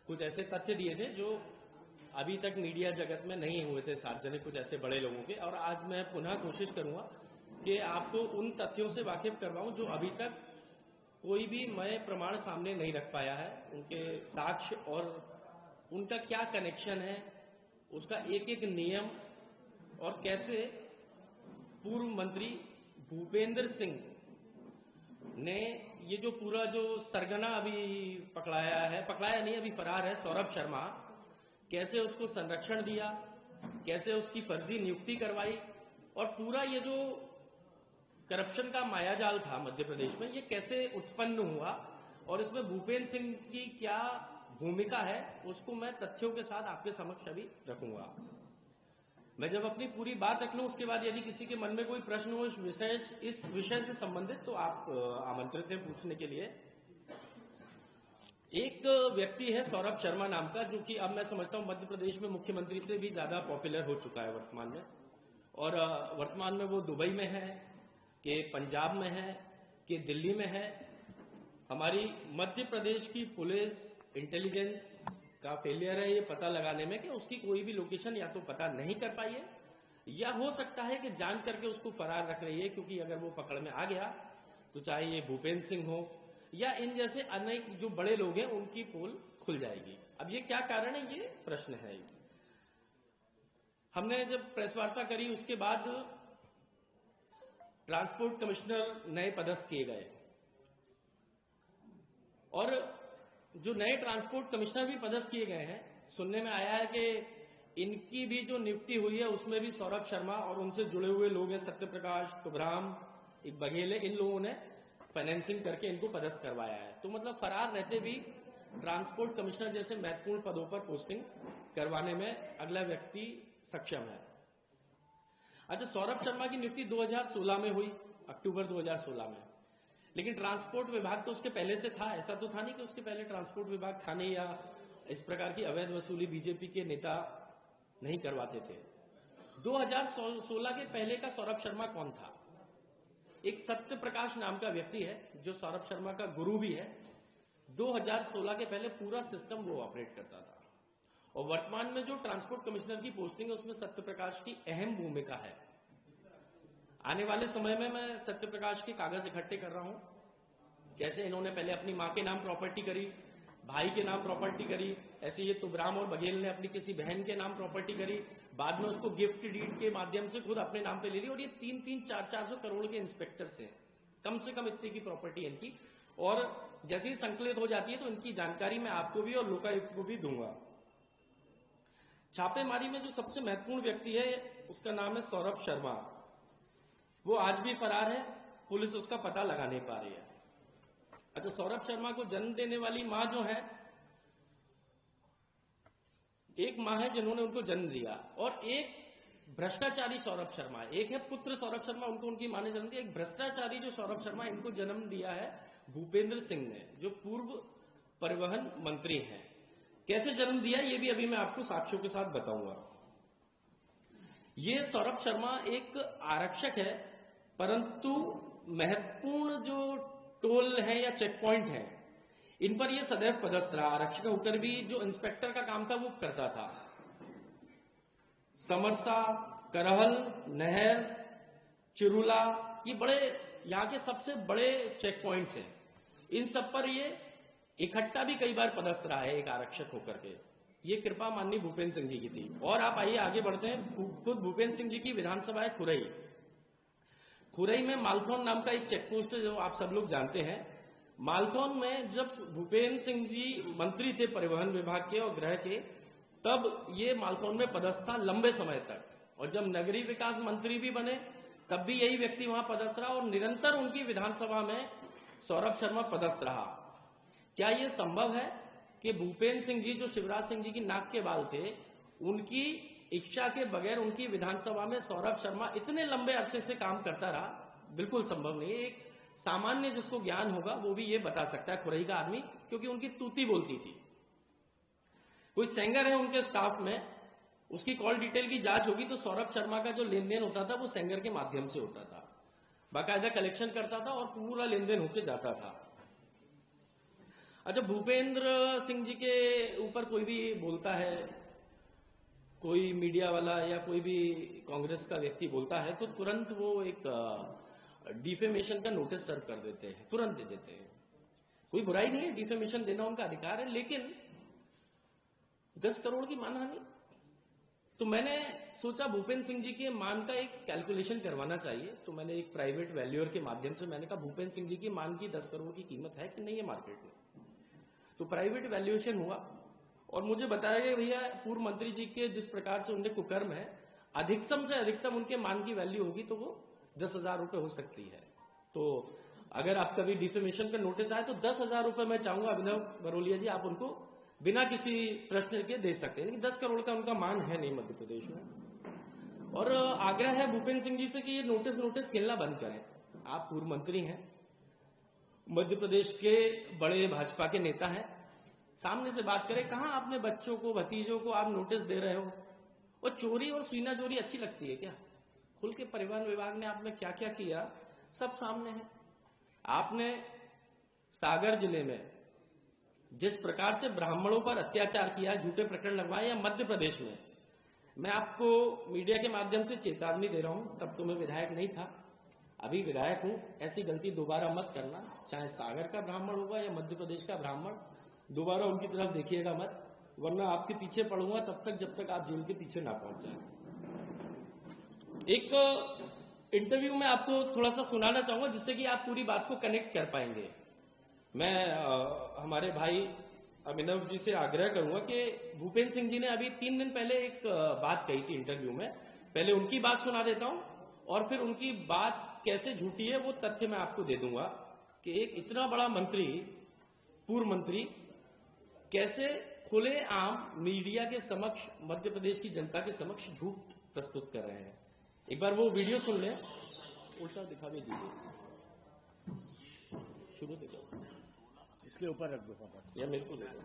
कुछ ऐसे तथ्य दिए थे जो अभी तक मीडिया जगत में नहीं हुए थे सार्वजनिक, कुछ ऐसे बड़े लोगों के। और आज मैं पुनः कोशिश करूंगा कि आपको उन तथ्यों से वाकिफ करवाऊं जो अभी तक कोई भी मैं प्रमाण सामने नहीं रख पाया है, उनके साक्ष्य और उनका क्या कनेक्शन है, उसका एक एक नियम, और कैसे पूर्व मंत्री भूपेंद्र सिंह ने ये जो पूरा जो सरगना अभी पकड़ाया नहीं, अभी फरार है, सौरभ शर्मा, कैसे उसको संरक्षण दिया, कैसे उसकी फर्जी नियुक्ति करवाई, और पूरा ये जो करप्शन का मायाजाल था मध्य प्रदेश में, ये कैसे उत्पन्न हुआ और इसमें भूपेंद्र सिंह की क्या भूमिका है, उसको मैं तथ्यों के साथ आपके समक्ष अभी रखूंगा। मैं जब अपनी पूरी बात रख लूं, उसके बाद यदि किसी के मन में कोई प्रश्न हो इस विषय से संबंधित, तो आप आमंत्रित हैं पूछने के लिए। एक व्यक्ति है सौरभ शर्मा नाम का, जो कि अब मैं समझता हूं मध्य प्रदेश में मुख्यमंत्री से भी ज्यादा पॉपुलर हो चुका है वर्तमान में। और वर्तमान में वो दुबई में है, कि पंजाब में है, कि दिल्ली में है। हमारी मध्य प्रदेश की पुलिस इंटेलिजेंस का फेलियर है ये पता लगाने में कि उसकी कोई भी लोकेशन या तो पता नहीं कर पाई है, या हो सकता है कि जान करके उसको फरार रख रही है, क्योंकि अगर वो पकड़ में आ गया तो चाहे ये भूपेंद्र सिंह हो या इन जैसे अनेक जो बड़े लोग हैं, उनकी पोल खुल जाएगी। अब ये क्या कारण है, ये प्रश्न है। हमने जब प्रेस वार्ता करी, उसके बाद ट्रांसपोर्ट कमिश्नर नए पदस्थ किए गए, और जो नए ट्रांसपोर्ट कमिश्नर भी पदस्थ किए गए हैं, सुनने में आया है कि इनकी भी जो नियुक्ति हुई है उसमें भी सौरभ शर्मा और उनसे जुड़े हुए लोग हैं, सत्यप्रकाश, तुबराम, एक बघेल है, इन लोगों ने फाइनेंसिंग करके इनको पदस्थ करवाया है। तो मतलब फरार रहते भी ट्रांसपोर्ट कमिश्नर जैसे महत्वपूर्ण पदों पर पोस्टिंग करवाने में अगला व्यक्ति सक्षम है। अच्छा, सौरभ शर्मा की नियुक्ति 2016 में हुई, अक्टूबर 2016 में। लेकिन ट्रांसपोर्ट विभाग तो उसके पहले से था, ऐसा तो था नहीं कि उसके पहले ट्रांसपोर्ट विभाग था नहीं, या इस प्रकार की अवैध वसूली बीजेपी के नेता नहीं करवाते थे। 2016 के पहले का सौरभ शर्मा कौन था? एक सत्य प्रकाश नाम का व्यक्ति है, जो सौरभ शर्मा का गुरु भी है। 2016 के पहले पूरा सिस्टम वो ऑपरेट करता था, और वर्तमान में जो ट्रांसपोर्ट कमिश्नर की पोस्टिंग है उसमें सत्य प्रकाश की अहम भूमिका है। आने वाले समय में मैं सत्य प्रकाश के कागज इकट्ठे कर रहा हूं, कैसे इन्होंने पहले अपनी मां के नाम प्रॉपर्टी करी, भाई के नाम प्रॉपर्टी करी, ऐसे ये तुबराम और बघेल ने अपनी किसी बहन के नाम प्रॉपर्टी करी, बाद में उसको गिफ्ट डीड के माध्यम से खुद अपने नाम पे ले ली, और ये 300-400 करोड़ के इंस्पेक्टर्स हैं, कम से कम इतने की प्रॉपर्टी है इनकी। और जैसे ही संकलित हो जाती है तो इनकी जानकारी मैं आपको भी और लोकायुक्त को भी दूंगा। छापेमारी में जो सबसे महत्वपूर्ण व्यक्ति है उसका नाम है सौरभ शर्मा। वो आज भी फरार है, पुलिस उसका पता लगा नहीं पा रही है। अच्छा, सौरभ शर्मा को जन्म देने वाली मां जो है, एक मां है जिन्होंने उनको जन्म दिया, और एक भ्रष्टाचारी सौरभ शर्मा है। एक है पुत्र सौरभ शर्मा, उनको उनकी मां ने जन्म दिया। एक भ्रष्टाचारी जो सौरभ शर्मा, इनको जन्म दिया है भूपेंद्र सिंह ने, जो पूर्व परिवहन मंत्री हैं। कैसे जन्म दिया ये भी अभी मैं आपको साक्ष्यों के साथ बताऊंगा। ये सौरभ शर्मा एक आरक्षक है, परंतु महत्वपूर्ण जो टोल है या चेक पॉइंट है, इन पर यह सदैव पदस्थ रहा। आरक्षक होकर भी जो इंस्पेक्टर का काम था वो करता था। समरसा, करहल, नहर, चिरुला, ये बड़े यहां के सबसे बड़े चेक पॉइंट्स हैं। इन सब पर ये इकट्ठा भी कई बार पदस्थ रहा है एक आरक्षक होकर के। ये कृपा माननीय भूपेंद्र सिंह जी की थी। और आप आइए आगे बढ़ते हैं। खुद भूपेंद्र सिंह जी की विधानसभा है खुरई। खुरई में मालथौन नाम का एक चेक पोस्ट है, जो आप सब लोग जानते हैं। मालथौन में जब भूपेंद्र सिंह जी मंत्री थे परिवहन विभाग के और गृह के, तब ये मालथौन में पदस्थ था लंबे समय तक। और जब नगरीय विकास मंत्री भी बने तब भी यही व्यक्ति वहां पदस्थ रहा, और निरंतर उनकी विधानसभा में सौरभ शर्मा पदस्थ रहा। क्या यह संभव है कि भूपेंद्र सिंह जी, जो शिवराज सिंह जी की नाक के बाल थे, उनकी इच्छा के बगैर उनकी विधानसभा में सौरभ शर्मा इतने लंबे अरसे से काम करता रहा? बिल्कुल संभव नहीं है। एक सामान्य जिसको ज्ञान होगा वो भी ये बता सकता है, खुरई का आदमी, क्योंकि उनकी तूती बोलती थी। कोई सेंगर है उनके स्टाफ में, उसकी कॉल डिटेल की जांच होगी तो सौरभ शर्मा का जो लेन देन होता था वो सेंगर के माध्यम से होता था। बाकायदा कलेक्शन करता था और पूरा लेन देन होके जाता था। अच्छा, भूपेंद्र सिंह जी के ऊपर कोई भी बोलता है, कोई मीडिया वाला या कोई भी कांग्रेस का व्यक्ति बोलता है तो तुरंत वो एक डिफेमेशन का नोटिस सर्व कर देते हैं, तुरंत दे देते हैं। कोई बुराई नहीं है, डिफेमेशन देना उनका अधिकार है, लेकिन 10 करोड़ की मानहानि, तो मैंने सोचा भूपेंद्र सिंह जी के मान का एक कैलकुलेशन करवाना चाहिए। तो मैंने एक प्राइवेट वैल्यूअर के माध्यम से मैंने कहा भूपेंद्र सिंह जी की मान की 10 करोड़ की कीमत है कि नहीं है मार्केट में। तो प्राइवेट वैल्यूएशन हुआ और मुझे बताया गया भैया पूर्व मंत्री जी के जिस प्रकार से उनके कुकर्म है, अधिकतम से अधिकतम उनके मान की वैल्यू होगी तो वो 10,000 रुपए हो सकती है। तो अगर आप कभी डिफेमेशन का नोटिस आए तो 10,000 रुपए मैं चाहूंगा अभिनव बरोलिया जी आप उनको बिना किसी प्रश्न के दे सकते हैं, लेकिन 10 करोड़ का उनका मान है नहीं मध्य प्रदेश में। और आग्रह है भूपेंद्र सिंह जी से कि ये नोटिस खेलना बंद करें। आप पूर्व मंत्री हैं, मध्य प्रदेश के बड़े भाजपा के नेता हैं, सामने से बात करें। कहां आपने बच्चों को, भतीजों को आप नोटिस दे रहे हो? और चोरी और सीना चोरी अच्छी लगती है क्या? खुल के परिवहन विभाग ने आपने क्या क्या किया सब सामने है। आपने सागर जिले में जिस प्रकार से ब्राह्मणों पर अत्याचार किया, झूठे प्रकरण लगवाए, या मध्य प्रदेश में, मैं आपको मीडिया के माध्यम से चेतावनी दे रहा हूं, तब तो मैं विधायक नहीं था, अभी विधायक हूं, ऐसी गलती दोबारा मत करना। चाहे सागर का ब्राह्मण होगा या मध्य प्रदेश का ब्राह्मण, दोबारा उनकी तरफ देखिएगा मत, वरना आपके पीछे पड़ूंगा तब तक जब तक आप जेल के पीछे ना पहुंच जाए। एक इंटरव्यू में आपको थोड़ा सा सुनाना चाहूंगा जिससे कि आप पूरी बात को कनेक्ट कर पाएंगे। मैं हमारे भाई अभिनव जी से आग्रह करूंगा कि भूपेंद्र सिंह जी ने अभी 3 दिन पहले एक बात कही थी इंटरव्यू में, पहले उनकी बात सुना देता हूं और फिर उनकी बात कैसे झूठी है वो तथ्य मैं आपको दे दूंगा कि एक इतना बड़ा मंत्री, पूर्व मंत्री, कैसे खुलेआम मीडिया के समक्ष, मध्य प्रदेश की जनता के समक्ष झूठ प्रस्तुत कर रहे हैं। एक बार वो वीडियो सुन लें, उल्टा दिखा भी दीजिए, शुरू से करो, इसके ऊपर रख दो या मेरे को दे दो।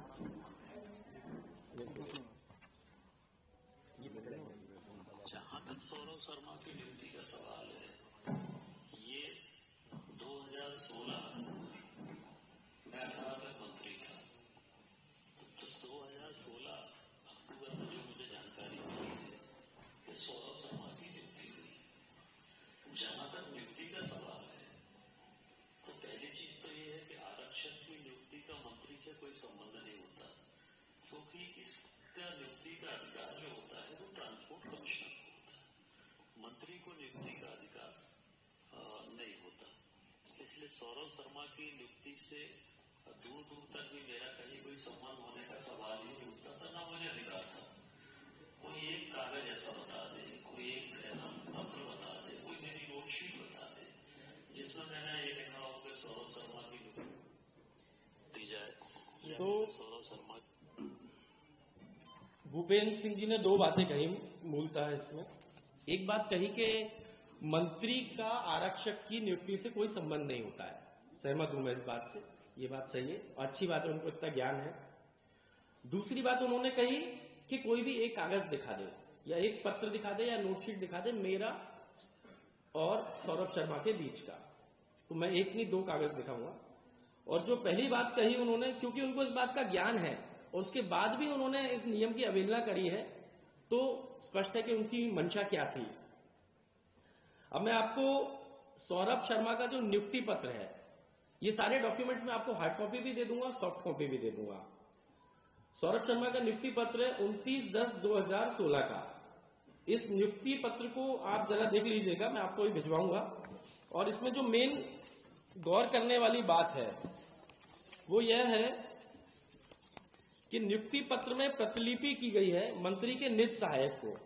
जहां तक सौरभ शर्मा की नियुक्ति का सवाल है, ये 2016 मैं 18 तक मंत्री था, तो 2016 अक्टूबर में जो मुझे जानकारी मिली है कि सौरभ शर्मा की नियुक्ति हुई। जहां तक नियुक्ति का सवाल है, तो पहली चीज तो ये है कि आरक्षक की नियुक्ति का मंत्री से कोई संबंध नहीं होता, क्योंकि इसका नियुक्ति का अधिकार जो होता है वो ट्रांसपोर्ट कमिश्नर को होता है, मंत्री को नियुक्ति का अधिकार नहीं होता। इसलिए सौरभ शर्मा की नियुक्ति से दूर दूर तक भी मेरा कहीं कोई संबंध होने का सवाल ही नहीं उठता था, ना मुझे अधिकार था। कोई एक कागज ऐसा बता दे, कोई एक ऐसा पत्र बता दे, कोई मेरी नोटशीट बता दे जिसमें मैंने ये लिखा हो कि सौरभ शर्मा की नियुक्ति दी जाए। तो सौरभ शर्मा, भूपेंद्र सिंह जी ने 2 बातें कही मूलतः इसमें। एक बात कही कि मंत्री का आरक्षक की नियुक्ति से कोई संबंध नहीं होता है, सहमत हूं मैं इस बात से, ये बात सही है, अच्छी बात है, उनको इतना ज्ञान है। दूसरी बात उन्होंने कही कि कोई भी एक कागज दिखा दे या एक पत्र दिखा दे या नोटशीट दिखा दे मेरा और सौरभ शर्मा के बीच का, तो मैं एक नहीं 2 कागज दिखाऊंगा। और जो पहली बात कही उन्होंने, क्योंकि उनको इस बात का ज्ञान है और उसके बाद भी उन्होंने इस नियम की अवहेलना करी है, तो स्पष्ट है कि उनकी मंशा क्या थी। अब मैं आपको सौरभ शर्मा का जो नियुक्ति पत्र है, ये सारे डॉक्यूमेंट्स में आपको हार्ड कॉपी भी दे दूंगा, सॉफ्ट कॉपी भी दे दूंगा। सौरभ शर्मा का नियुक्ति पत्र है 29/10/2016 का। इस नियुक्ति पत्र को आप जरा देख लीजिएगा, मैं आपको ही भिजवाऊंगा। और इसमें जो मेन गौर करने वाली बात है वो यह है कि नियुक्ति पत्र में प्रतिलिपि की गई है मंत्री के निज सहायक को।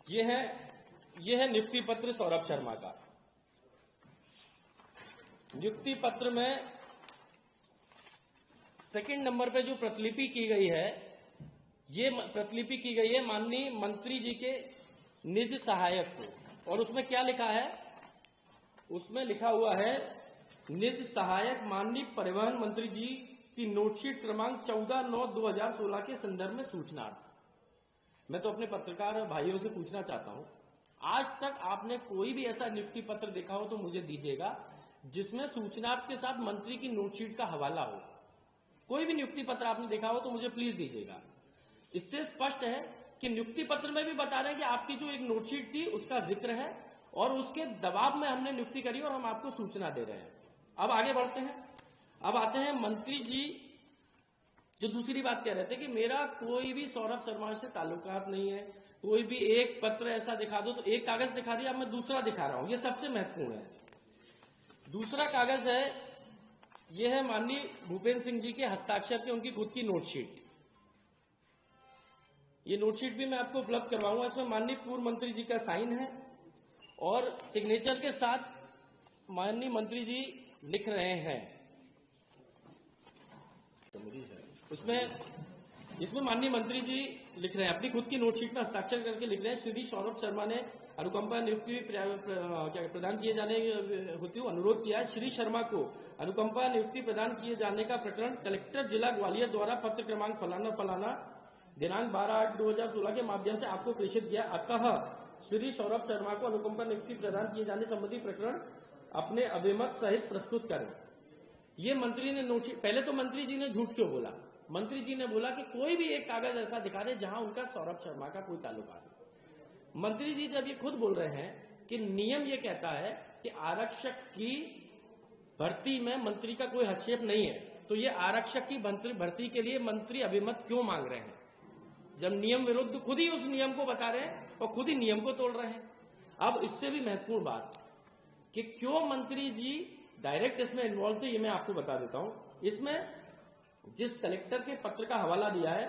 यह है नियुक्ति पत्र सौरभ शर्मा का। नियुक्ति पत्र में सेकंड नंबर पे जो प्रतिलिपि की गई है, ये प्रतिलिपि की गई है माननीय मंत्री जी के निज सहायक को। और उसमें क्या लिखा है? उसमें लिखा हुआ है निज सहायक माननीय परिवहन मंत्री जी की नोटशीट क्रमांक 14/9/2016 के संदर्भ में सूचनार्थ। मैं तो अपने पत्रकार भाइयों से पूछना चाहता हूं, आज तक आपने कोई भी ऐसा नियुक्ति पत्र देखा हो तो मुझे दीजिएगा जिसमें सूचना के साथ मंत्री की नोटशीट का हवाला हो। कोई भी नियुक्ति पत्र आपने देखा हो तो मुझे प्लीज दीजिएगा। इससे स्पष्ट है कि नियुक्ति पत्र में भी बता रहे हैं कि आपकी जो एक नोटशीट थी उसका जिक्र है और उसके दबाव में हमने नियुक्ति करी और हम आपको सूचना दे रहे हैं। अब आगे बढ़ते हैं। अब आते हैं मंत्री जी जो दूसरी बात कह रहे थे कि मेरा कोई भी सौरभ शर्मा से ताल्लुकात नहीं है, कोई भी एक पत्र ऐसा दिखा दो। तो एक कागज दिखा दिया, अब मैं दूसरा दिखा रहा हूं, ये सबसे महत्वपूर्ण है। दूसरा कागज है, यह है माननीय भूपेंद्र सिंह जी के हस्ताक्षर के उनकी खुद की नोटशीट। ये नोटशीट भी मैं आपको उपलब्ध करवाऊंगा। इसमें माननीय पूर्व मंत्री जी का साइन है और सिग्नेचर के साथ माननीय मंत्री जी लिख रहे हैं। इसमें माननीय मंत्री जी लिख रहे हैं, अपनी खुद की नोटशीट में हस्ताक्षर करके लिख रहे हैं, श्री सौरभ शर्मा ने अनुकंपा नियुक्ति प्रदान किए जाने हेतु अनुरोध किया है। श्री शर्मा को अनुकंपा नियुक्ति प्रदान किए जाने का प्रकरण कलेक्टर जिला ग्वालियर द्वारा पत्र क्रमांक फलाना फलाना दिनांक 12/8/2016 के माध्यम से आपको प्रेषित किया। अतः श्री सौरभ शर्मा को अनुकंपा नियुक्ति प्रदान किए जाने संबंधी प्रकरण अपने अभिमत सहित प्रस्तुत करें। ये मंत्री ने नोटशीट, पहले तो मंत्री जी ने झूठ क्यों बोला? मंत्री जी ने बोला कि कोई भी एक कागज ऐसा दिखा दे जहां उनका सौरभ शर्मा का कोई ताल्लुकात नहीं। मंत्री जी जब ये खुद बोल रहे हैं कि नियम ये कहता है कि आरक्षक की भर्ती में मंत्री का कोई हस्तक्षेप नहीं है, तो ये आरक्षक की भर्ती के लिए मंत्री अभिमत क्यों मांग रहे हैं जब नियम विरुद्ध खुद ही उस नियम को बता रहे हैं और खुद ही नियम को तोड़ रहे हैं? अब इससे भी महत्वपूर्ण बात कि क्यों मंत्री जी डायरेक्ट इसमें इन्वॉल्व थे, ये मैं आपको बता देता हूं। इसमें जिस कलेक्टर के पत्र का हवाला दिया है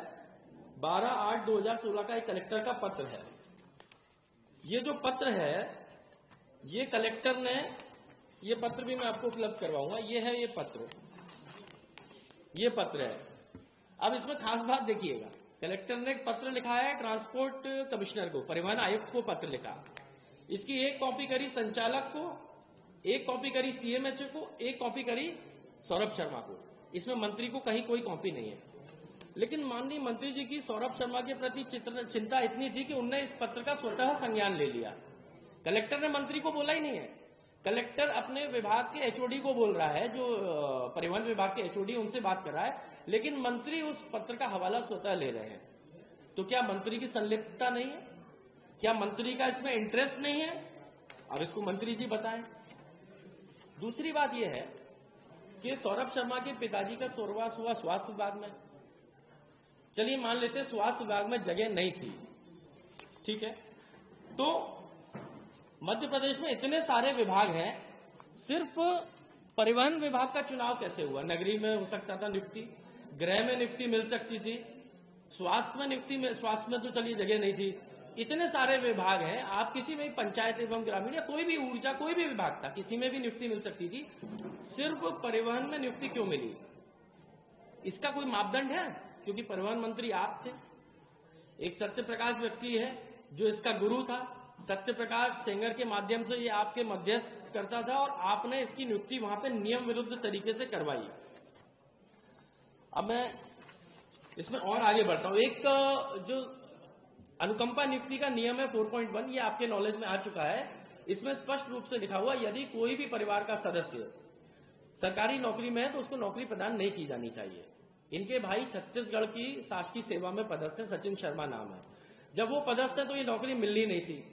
12/8/2016 का एक कलेक्टर का पत्र है। ये जो पत्र है ये कलेक्टर ने, ये पत्र भी मैं आपको उपलब्ध करवाऊंगा। ये है ये पत्र है। अब इसमें खास बात देखिएगा, कलेक्टर ने एक पत्र लिखा है ट्रांसपोर्ट कमिश्नर को, परिवहन आयुक्त को पत्र लिखा। इसकी एक कॉपी करी संचालक को, एक कॉपी करी सीएमएचओ को, एक कॉपी करी सौरभ शर्मा को। इसमें मंत्री को कहीं कोई कॉपी नहीं है। लेकिन माननीय मंत्री जी की सौरभ शर्मा के प्रति चिंता इतनी थी कि उन्होंने इस पत्र का स्वतः संज्ञान ले लिया। कलेक्टर ने मंत्री को बोला ही नहीं है। कलेक्टर अपने विभाग के एचओडी को बोल रहा है, जो परिवहन विभाग के एचओडी, उनसे बात कर रहा है, लेकिन मंत्री उस पत्र का हवाला स्वतः ले रहे हैं। तो क्या मंत्री की संलिप्तता नहीं है? क्या मंत्री का इसमें इंटरेस्ट नहीं है? अब इसको मंत्री जी बताएं। दूसरी बात यह है कि सौरभ शर्मा के पिताजी का स्वर्गवास हुआ स्वास्थ्य विभाग में। चलिए मान लेते स्वास्थ्य विभाग में जगह नहीं थी, ठीक है, तो मध्य प्रदेश में इतने सारे विभाग हैं, सिर्फ परिवहन विभाग का चुनाव कैसे हुआ? नगरीय में हो सकता था नियुक्ति, गृह में नियुक्ति मिल सकती थी, स्वास्थ्य में नियुक्ति में, स्वास्थ्य में तो चलिए जगह नहीं थी। इतने सारे विभाग हैं, आप किसी में पंचायत एवं ग्रामीण या कोई भी ऊर्जा, कोई भी विभाग था, किसी में भी नियुक्ति मिल सकती थी, सिर्फ परिवहन में नियुक्ति क्यों मिली? इसका कोई मापदंड है? क्योंकि परिवहन मंत्री आप थे। एक सत्य प्रकाश व्यक्ति है जो इसका गुरु था, सत्य प्रकाश सेंगर के माध्यम से ये आपके मध्यस्थ करता था और आपने इसकी नियुक्ति वहां पे नियम विरुद्ध तरीके से करवाई। अब मैं इसमें और आगे बढ़ता हूं। एक जो अनुकंपा नियुक्ति का नियम है 4.1, ये आपके नॉलेज में आ चुका है। इसमें स्पष्ट रूप से लिखा हुआ, यदि कोई भी परिवार का सदस्य सरकारी नौकरी में है तो उसको नौकरी प्रदान नहीं की जानी चाहिए। इनके भाई छत्तीसगढ़ की शासकीय सेवा में पदस्थ है, सचिन शर्मा नाम है। जब वो पदस्थ है तो ये नौकरी मिलनी नहीं थी।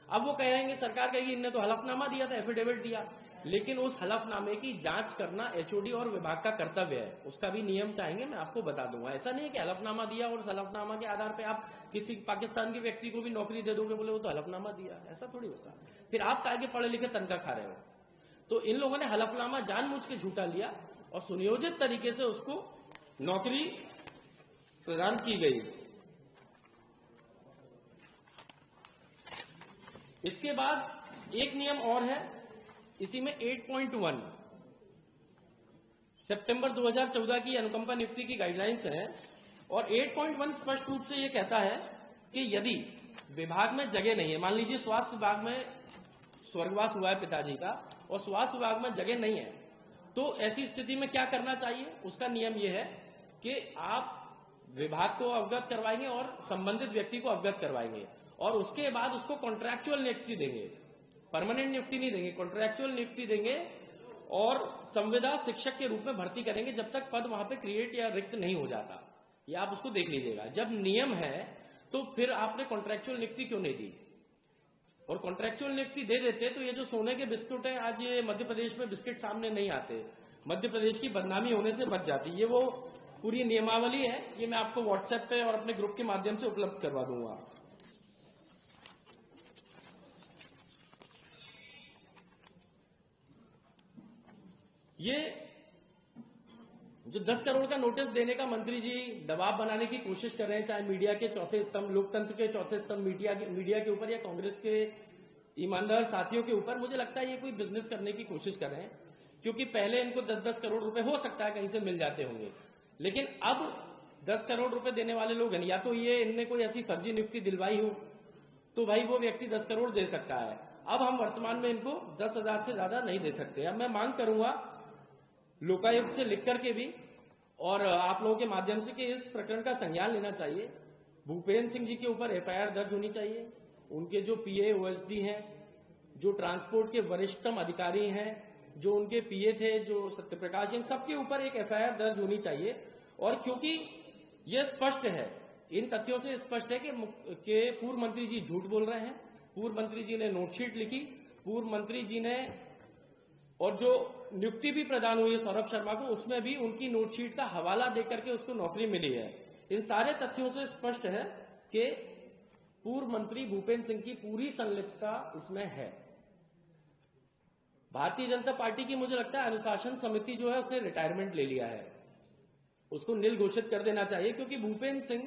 अब वो कहेंगे, सरकार कहेगी इनने तो हलफनामा दिया था, एफिडेविट दिया, लेकिन उस हलफनामे की जांच करना एचओडी और विभाग का कर्तव्य है। उसका भी नियम चाहेंगे मैं आपको बता दूंगा। ऐसा नहीं है कि हलफनामा दिया और उस हलफनामा के आधार पे आप किसी पाकिस्तान के व्यक्ति को भी नौकरी दे दोगे, बोले वो तो हलफनामा दिया, ऐसा थोड़ी होता। फिर आप काहे पढ़े लिखे तनख्वाह खा रहे हो? तो इन लोगों ने हलफनामा जानबूझ के झूठा लिया और सुनियोजित तरीके से उसको नौकरी प्रदान की गई। इसके बाद एक नियम और है, इसी में 8.1 सितंबर 2014 की अनुकंपा नियुक्ति की गाइडलाइंस है और 8.1 स्पष्ट रूप से यह कहता है कि यदि विभाग में जगह नहीं है, मान लीजिए स्वास्थ्य विभाग में स्वर्गवास हुआ है पिताजी का और स्वास्थ्य विभाग में जगह नहीं है, तो ऐसी स्थिति में क्या करना चाहिए? उसका नियम यह है कि आप विभाग को अवगत करवाएंगे और संबंधित व्यक्ति को अवगत करवाएंगे और उसके बाद उसको कॉन्ट्रैक्चुअल नियुक्ति देंगे, परमानेंट नियुक्ति नहीं देंगे, कॉन्ट्रैक्चुअल नियुक्ति देंगे और संविदा शिक्षक के रूप में भर्ती करेंगे जब तक पद वहां पे क्रिएट या रिक्त नहीं हो जाता। ये आप उसको देख लीजिएगा। जब नियम है तो फिर आपने कॉन्ट्रेक्चुअल नियुक्ति क्यों नहीं दी? और कॉन्ट्रेक्चुअल नियुक्ति दे देते तो ये जो सोने के बिस्कुट है, आज ये मध्य प्रदेश में बिस्किट सामने नहीं आते, मध्य प्रदेश की बदनामी होने से बच जाती। ये वो पूरी नियमावली है, ये मैं आपको व्हाट्सएप पे और अपने ग्रुप के माध्यम से उपलब्ध करवा दूंगा। ये जो 10 करोड़ का नोटिस देने का मंत्री जी दबाव बनाने की कोशिश कर रहे हैं, चाहे मीडिया के चौथे स्तंभ, लोकतंत्र के चौथे स्तंभ मीडिया के ऊपर या कांग्रेस के ईमानदार साथियों के ऊपर, मुझे लगता है ये कोई बिजनेस करने की कोशिश कर रहे हैं। क्योंकि पहले इनको 10-10 करोड़ रुपए हो सकता है कहीं से मिल जाते होंगे, लेकिन अब 10 करोड़ रुपए देने वाले लोग हैं, या तो ये इनने कोई ऐसी फर्जी नियुक्ति दिलवाई हो तो भाई वो व्यक्ति 10 करोड़ दे सकता है। अब हम वर्तमान में इनको 10,000 से ज्यादा नहीं दे सकते। अब मैं मांग करूंगा लोकायुक्त से लिख करके भी और आप लोगों के माध्यम से कि इस प्रकरण का संज्ञान लेना चाहिए। भूपेंद्र सिंह जी के ऊपर एफआईआर दर्ज होनी चाहिए। उनके जो पीए ओएसडी हैं, जो ट्रांसपोर्ट के वरिष्ठतम अधिकारी हैं, जो उनके पीए थे, जो सत्यप्रकाश, इन सबके ऊपर एक एफआईआर दर्ज होनी चाहिए। और क्योंकि यह स्पष्ट है, इन तथ्यों से स्पष्ट है कि पूर्व मंत्री जी झूठ बोल रहे हैं। पूर्व मंत्री जी ने नोटशीट लिखी, पूर्व मंत्री जी ने, और जो नियुक्ति भी प्रदान हुई है सौरभ शर्मा को, उसमें भी उनकी नोटशीट का हवाला देकर के उसको नौकरी मिली है। इन सारे तथ्यों से स्पष्ट है कि पूर्व मंत्री भूपेंद्र सिंह की पूरी संलिप्तता इसमें है। भारतीय जनता पार्टी की मुझे लगता है अनुशासन समिति जो है उसने रिटायरमेंट ले लिया है, उसको नील घोषित कर देना चाहिए। क्योंकि भूपेंद्र सिंह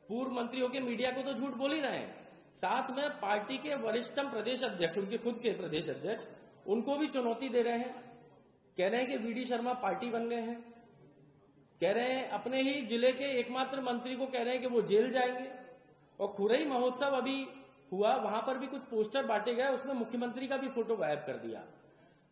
पूर्व मंत्री होकर मीडिया को तो झूठ बोल ही रहे हैं, साथ में पार्टी के वरिष्ठतम प्रदेश अध्यक्ष, उनके खुद के प्रदेश अध्यक्ष, उनको भी चुनौती दे रहे हैं। कह रहे हैं कि वीडी शर्मा पार्टी बन गए हैं, कह रहे हैं अपने ही जिले के एकमात्र मंत्री को कह रहे हैं कि वो जेल जाएंगे। और खुरई महोत्सव अभी हुआ, वहां पर भी कुछ पोस्टर बांटे गए, उसमें मुख्यमंत्री का भी फोटो गायब कर दिया।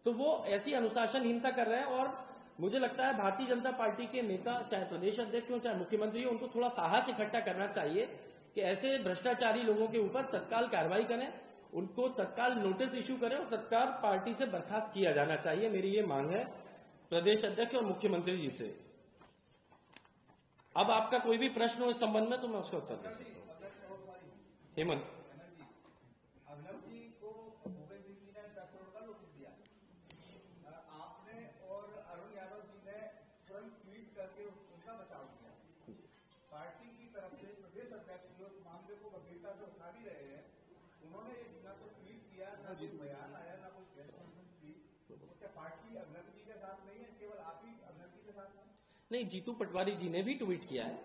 तो वो ऐसी अनुशासनहीनता कर रहे हैं। और मुझे लगता है भारतीय जनता पार्टी के नेता, चाहे प्रदेश अध्यक्ष हो चाहे मुख्यमंत्री हो, उनको थोड़ा साहस इकट्ठा करना चाहिए कि ऐसे भ्रष्टाचारी लोगों के ऊपर तत्काल कार्रवाई करें, उनको तत्काल नोटिस इशू करें और तत्काल पार्टी से बर्खास्त किया जाना चाहिए। मेरी ये मांग है प्रदेश अध्यक्ष और मुख्यमंत्री जी से। अब आपका कोई भी प्रश्न हो इस संबंध में तो मैं उसका उत्तर दे सकता हूं। हेमंत, अभिनव जी को भूपेंद्र सिंह जी ने 10 करोड़ का नोटिस दिया, आपने और अरुण यादव जी ने तुरंत ट्वीट करके उनका बचाव किया। पार्टी की तरफ से प्रदेश अध्यक्ष जो इस मामले को गंभीरता से उठा भी रहे हैं, उन्होंने ना तो ट्वीट किया, ना कोई बयान आया, ना कोई प्रेस कॉन्फ्रेंस की। क्या पार्टी अभिनव जी के साथ नहीं है, केवल आप ही अभिनव जी के साथ हैं? नहीं, जीतू पटवारी जी ने भी ट्वीट किया है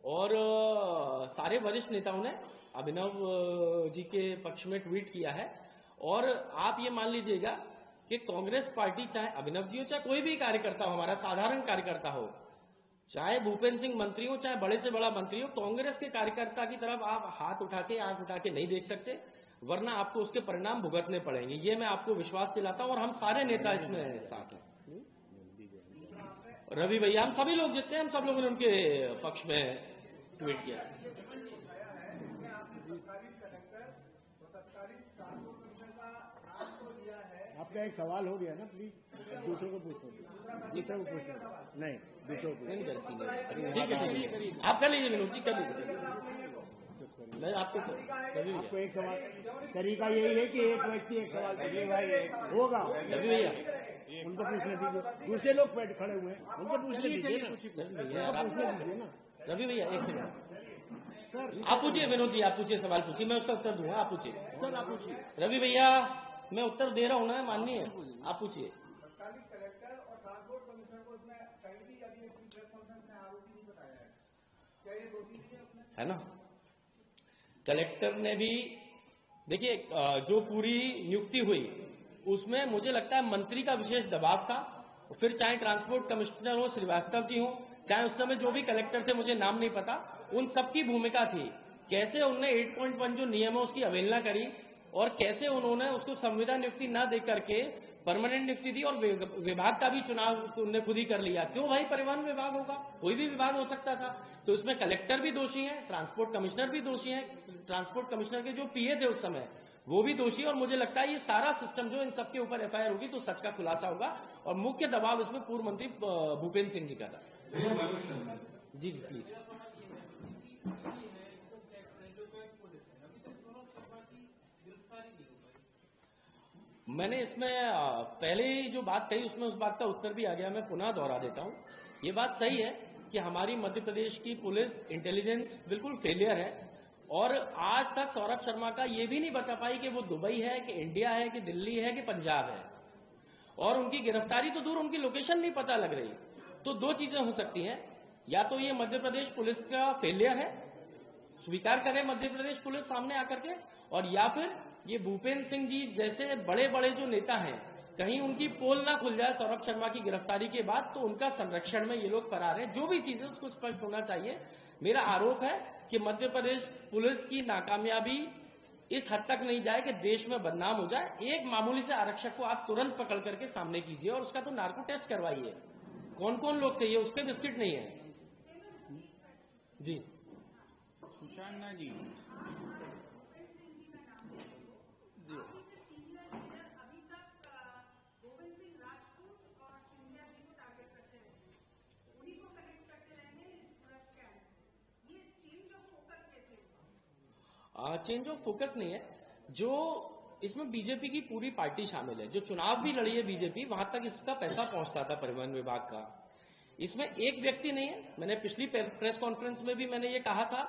और सारे वरिष्ठ नेताओं ने अभिनव जी के पक्ष में ट्वीट किया है। और आप ये मान लीजिएगा कि कांग्रेस पार्टी, चाहे अभिनव जी हो चाहे कोई भी कार्यकर्ता हो, हमारा साधारण कार्यकर्ता हो, चाहे भूपेंद्र सिंह मंत्री हो चाहे बड़े से बड़ा मंत्री हो, कांग्रेस के कार्यकर्ता की तरफ आप हाथ उठा के, आंख उठा के नहीं देख सकते, वरना आपको उसके परिणाम भुगतने पड़ेंगे। ये मैं आपको विश्वास दिलाता हूं। और हम सारे नेता इसमें साथ हैं। रवि भैया, हम सभी लोग जितने, हम सब लोगों ने उनके पक्ष में ट्वीट किया। आपका एक सवाल हो गया ना, प्लीज दूसरों को पूछो, दूसरों को पूछो, नहीं दूसरों को। ठीक है, आप कर लीजिए विनोद जी, कर लीजिए। मैं आपको आपको एक सवाल, तरीका यही है कि एक व्यक्ति एक सवाल होगा, रवि भैया उनको पूछने दीजिए। दूसरे लोग बैठ खड़े हुए हैं, उनको पूछने दीजिए ना, पूछने दीजिए ना। रवि भैया एक सेकंड सर, आप पूछिए विनोद जी, आप पूछिए, सवाल पूछिए, मैं उसका उत्तर दूंगा। आप पूछिए सर, आप पूछिए। रवि भैया, मैं उत्तर दे रहा हूं ना, माननीय, आप पूछिए। तत्कालीन कलेक्टर और ट्रांसपोर्ट कमिश्नर को इसमें कहीं भी अभी एक प्रेस कॉन्फ्रेंस में आरोपी नहीं बताया है, क्या ये दोषी नहीं है उसमें? है ना, कलेक्टर ने भी, देखिए जो पूरी नियुक्ति हुई उसमें मुझे लगता है मंत्री का विशेष दबाव था। फिर चाहे ट्रांसपोर्ट कमिश्नर हो, श्रीवास्तव जी हो, चाहे उस समय जो भी कलेक्टर थे, मुझे नाम नहीं पता, उन सबकी भूमिका थी। कैसे उन्होंने 8.1 जो नियम है उसकी अवहेलना करी और कैसे उन्होंने उसको संविदा नियुक्ति न दे करके परमानेंट नियुक्ति दी और विभाग का भी चुनाव उन्होंने खुद ही कर लिया। क्यों भाई, परिवहन विभाग होगा, कोई भी विभाग हो सकता था। तो इसमें कलेक्टर भी दोषी हैं, ट्रांसपोर्ट कमिश्नर भी दोषी हैं। ट्रांसपोर्ट कमिश्नर के जो पीए थे उस समय, वो भी दोषी है। और मुझे लगता है ये सारा सिस्टम जो इन सबके ऊपर एफआईआर होगी तो सच का खुलासा होगा। और मुख्य दबाव इसमें पूर्व मंत्री भूपेंद्र सिंह जी का था। जी जी प्लीज। मैंने इसमें पहले ही जो बात कही उसमें उस बात का उत्तर भी आ गया, मैं पुनः दोहरा देता हूं। ये बात सही है कि हमारी मध्य प्रदेश की पुलिस इंटेलिजेंस बिल्कुल फेलियर है और आज तक सौरभ शर्मा का ये भी नहीं बता पाई कि वो दुबई है कि इंडिया है कि दिल्ली है कि पंजाब है। और उनकी गिरफ्तारी तो दूर, उनकी लोकेशन नहीं पता लग रही। तो दो चीजें हो सकती हैं, या तो ये मध्य प्रदेश पुलिस का फेलियर है, स्वीकार करे मध्य प्रदेश पुलिस सामने आकर के, और या फिर ये भूपेंद्र सिंह जी जैसे बड़े बड़े जो नेता हैं कहीं उनकी पोल ना खुल जाए सौरभ शर्मा की गिरफ्तारी के बाद तो उनका संरक्षण में ये लोग फरार हैं। जो भी चीजें उसको स्पष्ट होना चाहिए। मेरा आरोप है कि मध्य प्रदेश पुलिस की नाकामयाबी इस हद तक नहीं जाए कि देश में बदनाम हो जाए। एक मामूली से आरक्षक को आप तुरंत पकड़ करके सामने कीजिए और उसका तो नार्को टेस्ट करवाइए। कौन कौन लोग थे ये, उसके बिस्किट नहीं है। जी सुशांत जी चेंज ऑफ फोकस नहीं है, जो इसमें बीजेपी की पूरी पार्टी शामिल है। जो चुनाव भी लड़ी है बीजेपी, वहां तक इसका पैसा पहुंचता था परिवहन विभाग का। इसमें एक व्यक्ति नहीं है। मैंने पिछली प्रेस कॉन्फ्रेंस में भी मैंने ये कहा था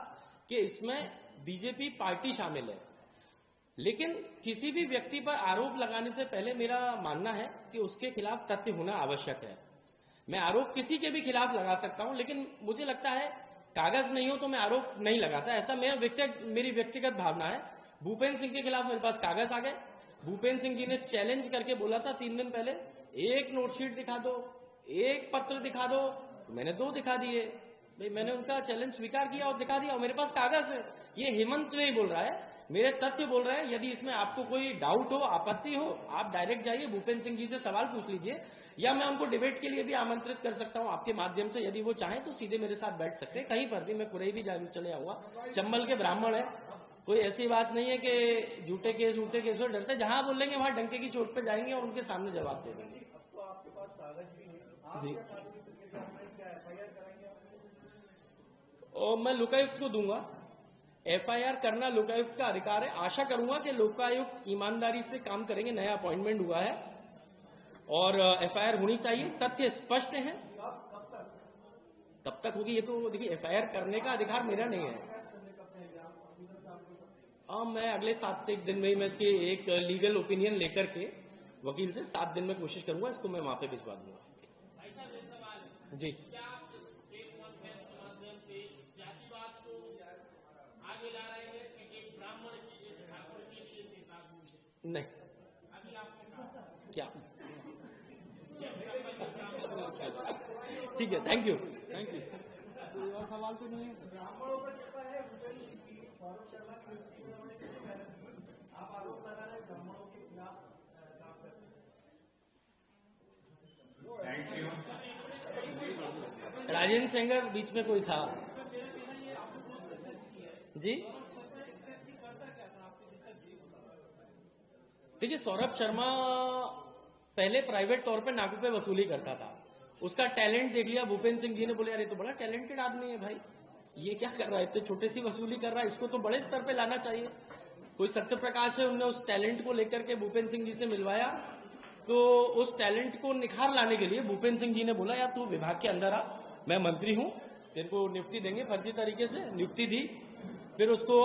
कि इसमें बीजेपी पार्टी शामिल है। लेकिन किसी भी व्यक्ति पर आरोप लगाने से पहले मेरा मानना है कि उसके खिलाफ तथ्य होना आवश्यक है। मैं आरोप किसी के भी खिलाफ लगा सकता हूं, लेकिन मुझे लगता है कागज नहीं हो तो मैं आरोप नहीं लगाता। ऐसा मेरी व्यक्तिगत भावना है। भूपेंद्र सिंह के खिलाफ मेरे पास कागज आ गए। भूपेंद्र सिंह जी ने चैलेंज करके बोला था 3 दिन पहले, एक नोटशीट दिखा दो, एक पत्र दिखा दो। मैंने 2 दिखा दिए। भाई मैंने उनका चैलेंज स्वीकार किया और दिखा दिया और मेरे पास कागज है। ये हेमंत नहीं बोल रहा है, मेरे तथ्य बोल रहे हैं। यदि इसमें आपको कोई डाउट हो, आपत्ति हो, आप डायरेक्ट जाइए भूपेंद्र सिंह जी से सवाल पूछ लीजिए, या मैं उनको डिबेट के लिए भी आमंत्रित कर सकता हूं आपके माध्यम से। यदि वो चाहें तो सीधे मेरे साथ बैठ सकते हैं, कहीं पर भी। मैं कुरई भी चले आऊंगा। चंबल के ब्राह्मण है, कोई ऐसी बात नहीं है कि झूठे केस से डरते। जहां बोलेंगे वहां डंके की चोट पे जाएंगे और उनके सामने जवाब दे देंगे। तो आपके पास कागज भी है जी। और मैं लोकायुक्त को दूंगा। एफआईआर करना लोकायुक्त का अधिकार है। आशा करूंगा कि लोकायुक्त ईमानदारी से काम करेंगे। नया अपॉइंटमेंट हुआ है और एफआईआर होनी चाहिए। तथ्य स्पष्ट हैं। कब तक होगी ये तो देखिए, एफआईआर करने का अधिकार मेरा नहीं है। मैं अगले 7 दिन में ही मैं इसकी एक लीगल ओपिनियन लेकर के वकील से 7 दिन में कोशिश करूंगा, इसको मैं वहां पे भिजवा दूंगा। जी नहीं क्या ठीक है, थैंक यू। कोई और सवाल तो नहीं है? आप आरोप लगा रहे ब्राह्मणों के खिलाफ राजेंद्र सेंगर बीच में कोई था जी। देखिए, सौरभ शर्मा पहले प्राइवेट तौर पे नाकू पे वसूली करता था। उसका टैलेंट देख लिया भूपेंद्र सिंह जी ने, बोले यार ये तो बड़ा टैलेंटेड आदमी है भाई, ये क्या कर रहा है, इतने छोटे सी वसूली कर रहा है, इसको तो बड़े स्तर पे लाना चाहिए। कोई सत्य प्रकाश है, उनने उस टैलेंट को लेकर के भूपेंद्र सिंह जी से मिलवाया। तो उस टैलेंट को निखार लाने के लिए भूपेंद्र सिंह जी ने बोला यार तू विभाग के अंदर आ, मैं मंत्री हूं, तेरे को नियुक्ति देंगे। फर्जी तरीके से नियुक्ति दी। फिर उसको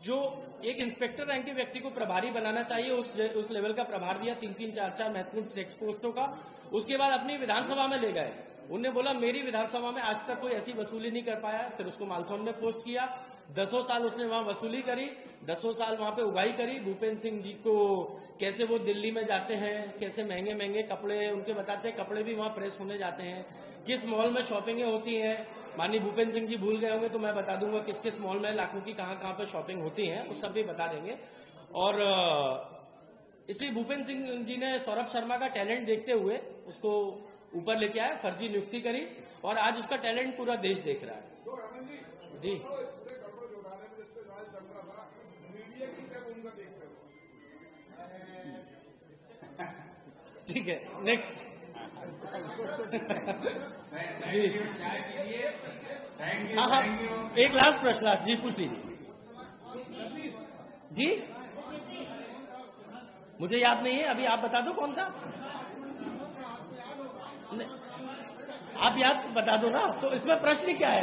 जो एक इंस्पेक्टर रैंक के व्यक्ति को प्रभारी बनाना चाहिए उस लेवल का प्रभार दिया, 3-3, 4-4 महत्वपूर्ण टेक्स्ट पोस्टों का। उसके बाद अपनी विधानसभा में ले गए। उन्होंने बोला मेरी विधानसभा में आज तक कोई ऐसी वसूली नहीं कर पाया। फिर उसको मालथॉन में पोस्ट किया। 10 साल उसने वहां वसूली करी, 10 साल वहां पे उगाई करी। भूपेंद्र सिंह जी को कैसे वो दिल्ली में जाते हैं, कैसे महंगे महंगे कपड़े उनके बताते हैं, कपड़े भी वहां प्रेस होने जाते हैं, किस मॉल में शॉपिंगें होती हैं। माननीय भूपेंद्र सिंह जी भूल गए होंगे तो मैं बता दूंगा किस किस मॉल में लाखों की कहां पे शॉपिंग होती है, वो सब भी बता देंगे। और इसलिए भूपेंद्र सिंह जी ने सौरभ शर्मा का टैलेंट देखते हुए उसको ऊपर लेके आए, फर्जी नियुक्ति करी और आज उसका टैलेंट पूरा देश देख रहा है। जी ठीक है, नेक्स्ट। जी हाँ, एक लास्ट प्रश्न, लास्ट जी पूछ लीजिए। जी मुझे याद नहीं है, अभी आप बता दो कौन था। आप याद बता दो ना, तो इसमें प्रश्न क्या है?